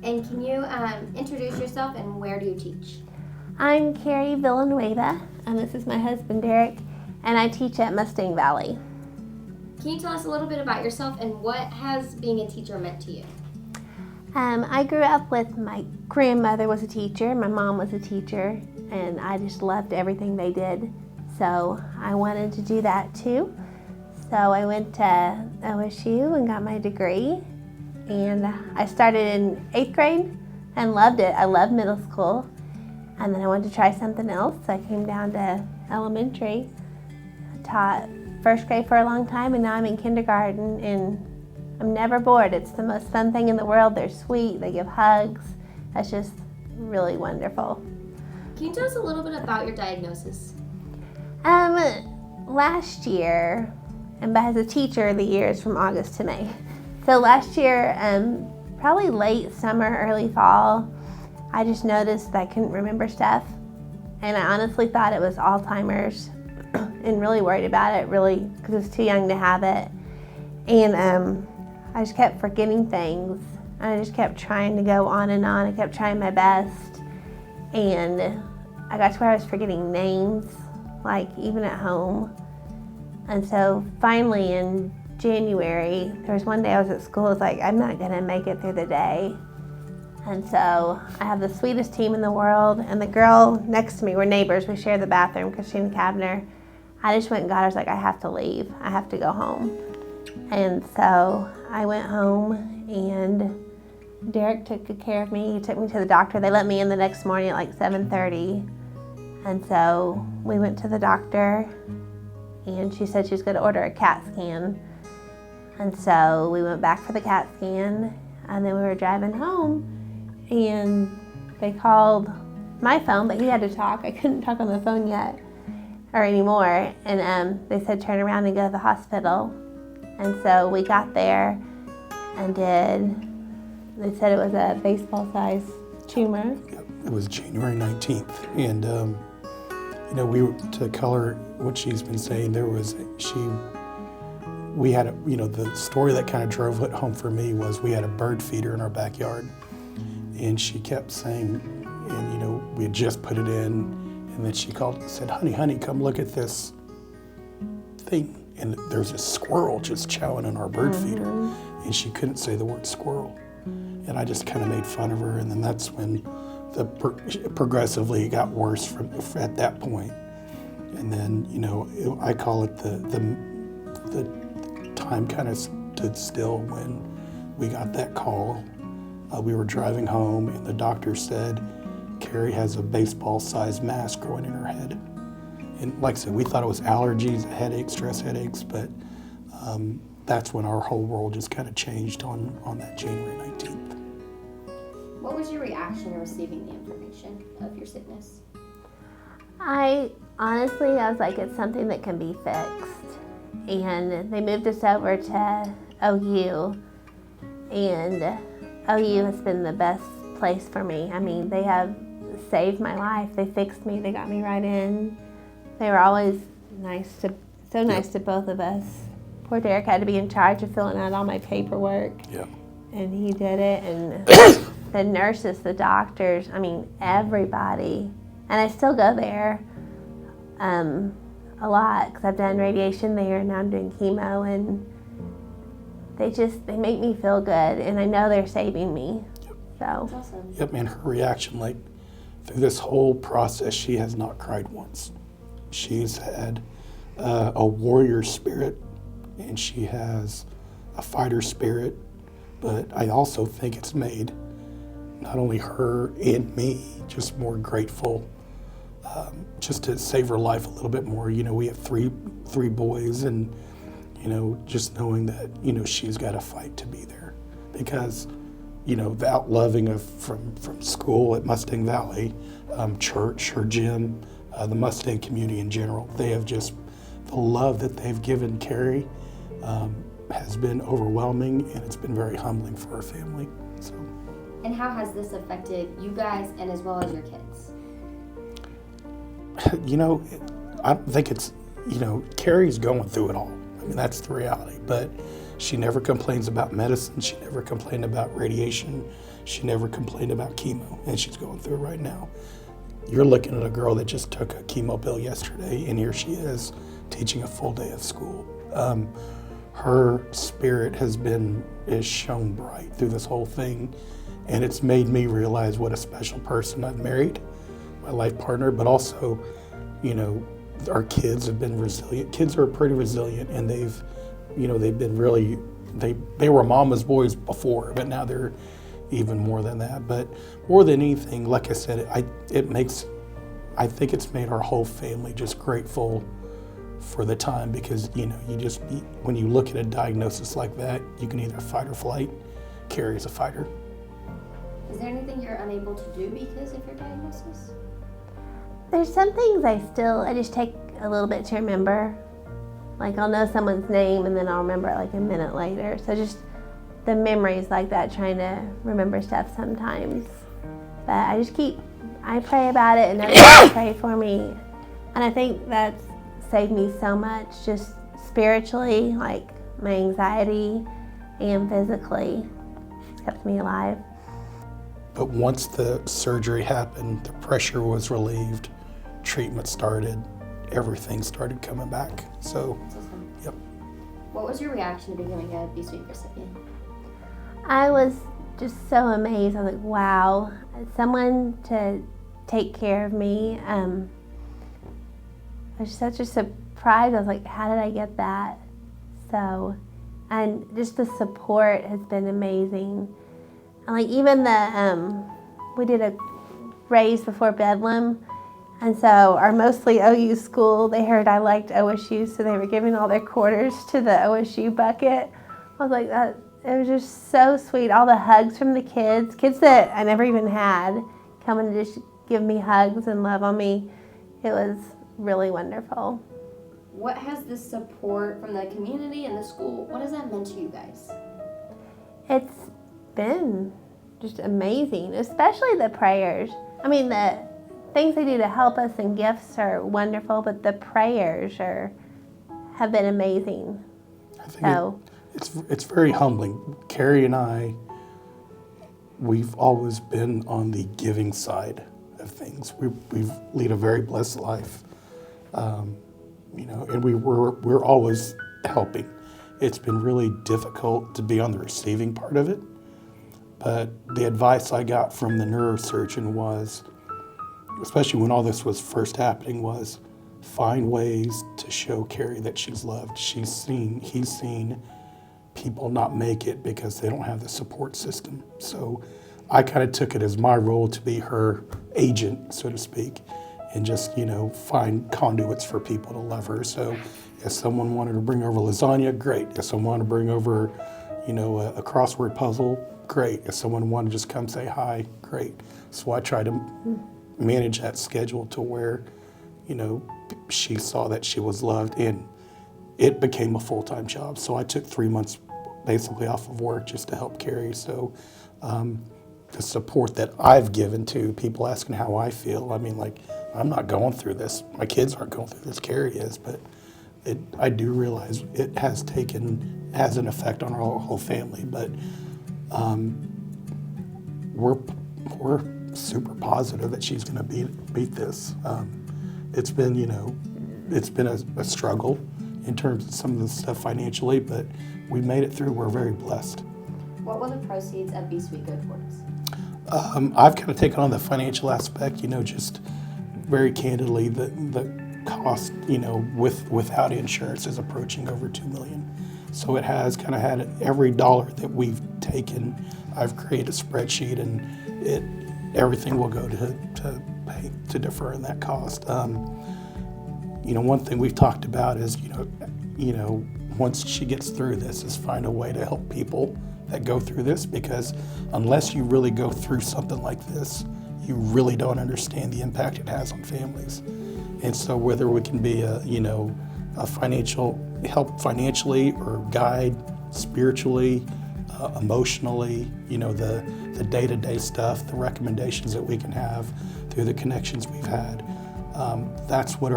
And can you introduce yourself and where do you teach? I'm Kerry Villanueva, and this is my husband Derek, and I teach at Mustang Valley. Can you tell us a little bit about yourself and what has being a teacher meant to you? I grew up with my grandmother was a teacher, my mom was a teacher, and I just loved everything they did. So I wanted to do that too. So I went to OSU and got my degree, and I started in 8th grade and loved it. I loved middle school, and then I wanted to try something else. So I came down to elementary, taught 1st grade for a long time, and now I'm in kindergarten, and I'm never bored. It's the most fun thing in the world. They're sweet, they give hugs. That's just really wonderful. Can you tell us a little bit about your diagnosis? Last year, and as a teacher, the year is from August to May. So last year, probably late summer, early fall, I just noticed that I couldn't remember stuff. And I honestly thought it was Alzheimer's and really worried about it, really, because I was too young to have it. And I just kept forgetting things. I just kept trying to go on and on. I kept trying my best. And I got to where I was forgetting names, like even at home. And so finally in January, there was one day I was at school, I was like, I'm not gonna make it through the day. And so I have the sweetest team in the world, and the girl next to me, we're neighbors, we share the bathroom, Christine Kavner. I just went and got her, I was like, I have to leave, I have to go home. And so I went home, and Derek took good care of me. He took me to the doctor. They let me in the next morning at like 7:30. And so we went to the doctor, and she said she was going to order a CAT scan. And so we went back for the CAT scan, and then we were driving home, and they called my phone, but he had to talk. I couldn't talk on the phone yet or anymore. And they said turn around and go to the hospital. And so we got there and they said it was a baseball-sized tumor. It was January 19th. And, to color what she's been saying, we had the story that kind of drove it home for me was we had a bird feeder in our backyard. And she kept saying, and, we had just put it in, and then she called and said, honey, come look at this thing. And there's a squirrel just chowing on our bird feeder, and she couldn't say the word squirrel. And I just kind of made fun of her, and then that's when progressively it got worse at that point. And then, I call it the time kind of stood still when we got that call. We were driving home, and the doctor said, Kerry has a baseball-sized mass growing in her head. And like I said, we thought it was allergies, headaches, stress headaches, but that's when our whole world just kind of changed on that January 19th. What was your reaction to receiving the information of your sickness? I was like, it's something that can be fixed. And they moved us over to OU, and OU has been the best place for me. I mean, they have saved my life. They fixed me, they got me right in. They were always nice to both of us. Poor Derek had to be in charge of filling out all my paperwork. Yeah. And he did it, and the nurses, the doctors, I mean, everybody. And I still go there a lot because I've done radiation there, and now I'm doing chemo, and they make me feel good, and I know they're saving me. Yep. So. That's awesome. Yep, and her reaction, through this whole process, she has not cried once. She's had a warrior spirit, and she has a fighter spirit, but I also think it's made not only her and me just more grateful, just to save her life a little bit more. We have three boys, and just knowing that she's got to fight to be there, because the outloving from school at Mustang Valley, church, her gym, the Mustang community in general, they have just, the love that they've given Kerry has been overwhelming, and it's been very humbling for our family. So. And how has this affected you guys and as well as your kids? I don't think it's, Kerry's going through it all. I mean, that's the reality. But she never complains about medicine. She never complained about radiation. She never complained about chemo, and she's going through it right now. You're looking at a girl that just took a chemo pill yesterday, and here she is teaching a full day of school. Her spirit is shone bright through this whole thing, and it's made me realize what a special person I've married, my life partner, but also, our kids have been resilient. Kids are pretty resilient, and they've been really, they were mama's boys before, but now they're even more than that. But more than anything, like I said, I think it's made our whole family just grateful for the time, because when you look at a diagnosis like that, you can either fight or flight. Kerry's a fighter. Is there anything you're unable to do because of your diagnosis? There's some things I just take a little bit to remember. Like, I'll know someone's name and then I'll remember it like a minute later. So just the memories like that, trying to remember stuff sometimes. But I pray about it and everyone pray for me. And I think that's saved me so much, just spiritually, like my anxiety, and physically. It's kept me alive. But once the surgery happened, the pressure was relieved, treatment started, everything started coming back. So, yep. What was your reaction to becoming a B-Suite recipient? I was just so amazed. I was like, wow, someone to take care of me. It was such a surprise. I was like, how did I get that? So, and just the support has been amazing. And like, even we did a raise before Bedlam, and so our mostly OU school, they heard I liked OSU, so they were giving all their quarters to the OSU bucket. I was like, it was just so sweet. All the hugs from the kids that I never even had, coming to just give me hugs and love on me. It was really wonderful. What has the support from the community and the school, what has that meant to you guys? It's been just amazing, especially the prayers. I mean, the things they do to help us and gifts are wonderful, but the prayers have been amazing. I think it's very humbling. Kerry and I, we've always been on the giving side of things. We lead a very blessed life, and we're always helping. It's been really difficult to be on the receiving part of it, but the advice I got from the neurosurgeon was, especially when all this was first happening, was find ways to show Kerry that she's loved. He's seen people not make it because they don't have the support system. So I kind of took it as my role to be her agent, so to speak, and just, find conduits for people to love her. So if someone wanted to bring over lasagna, great. If someone wanted to bring over, a crossword puzzle, great. If someone wanted to just come say hi, great. So I tried to manage that schedule to where, she saw that she was loved, and it became a full-time job. So I took 3 months basically off of work just to help Kerry. So the support that I've given to people asking how I feel, I mean, like, I'm not going through this. My kids aren't going through this, Kerry is, but I do realize it has an effect on our whole family. But we're super positive that she's going to beat this. It's been, it's been a struggle in terms of some of the stuff financially, but we made it through. We're very blessed. What will the proceeds of B-Suite go towards? I've kind of taken on the financial aspect, just very candidly, the cost, without insurance is approaching over $2 million. So it has kind of had every dollar that we've taken. I've created a spreadsheet, and everything will go to pay to defer in that cost. One thing we've talked about is, once she gets through this, is find a way to help people that go through this, because unless you really go through something like this, you really don't understand the impact it has on families. And so whether we can be a financial help financially, or guide spiritually, emotionally, the day-to-day stuff, the recommendations that we can have through the connections we've had, That's what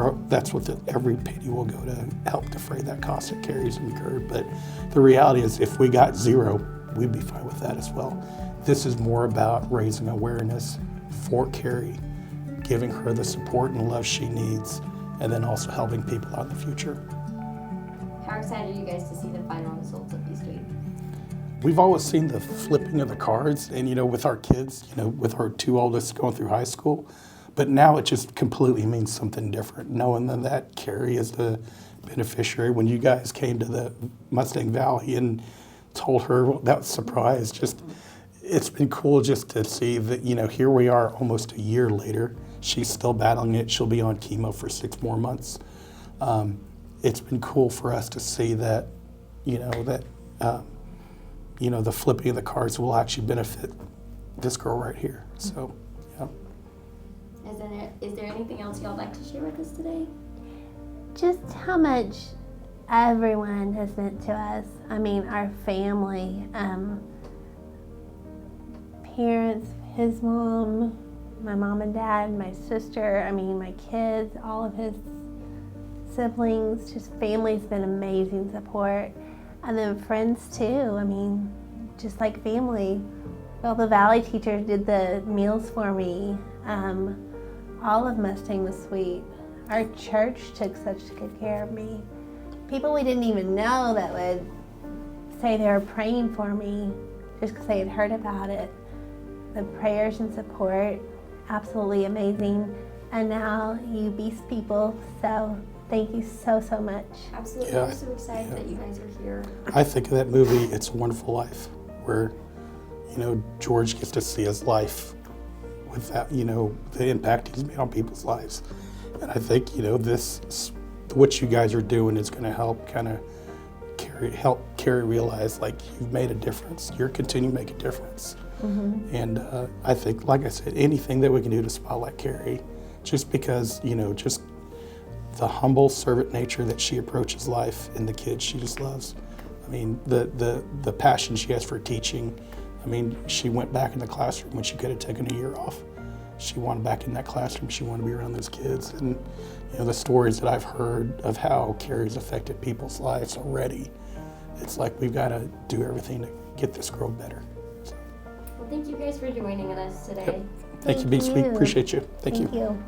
every penny will go to help defray that cost that Kerry's incurred. But the reality is, if we got zero, we'd be fine with that as well. This is more about raising awareness for Kerry, giving her the support and love she needs, and then also helping people out in the future. How excited are you guys to see the final results of these week? We've always seen the flipping of the cards, and with our kids, with our two oldest going through high school, but now it just completely means something different, knowing that Kerry is the beneficiary. When you guys came to the Mustang Valley and told her that surprise, it's been cool just to see that, here we are almost a year later. She's still battling it. She'll be on chemo for 6 more months. It's been cool for us to see that, the flipping of the cards will actually benefit this girl right here. So, yeah. Is there anything else y'all like to share with us today? Just how much everyone has meant to us. I mean, our family, parents, his mom, my mom and dad, my sister, my kids, all of his siblings, just family's been amazing support. And then friends too, just like family. All the Valley teachers did the meals for me. All of Mustang was sweet. Our church took such good care of me. People we didn't even know that would say they were praying for me just because they had heard about it. The prayers and support, absolutely amazing. And now you Beast people, so thank you so, so much. Absolutely. Yeah. We're so excited that you guys are here. I think of that movie, It's a Wonderful Life, where, George gets to see his life with that, the impact he's made on people's lives. And I think, what you guys are doing is going to help help Kerry realize, you've made a difference. You're continuing to make a difference. Mm-hmm. And I think, like I said, anything that we can do to spotlight Kerry, just because, just the humble servant nature that she approaches life and the kids she just loves. The passion she has for teaching. She went back in the classroom when she could have taken a year off. She wanted back in that classroom. She wanted to be around those kids. And, the stories that I've heard of how Kerry's affected people's lives already, it's like we've got to do everything to get this girl better. So. Well, thank you guys for joining us today. Yep. Thank you, Beast. We appreciate you. Thank you. You.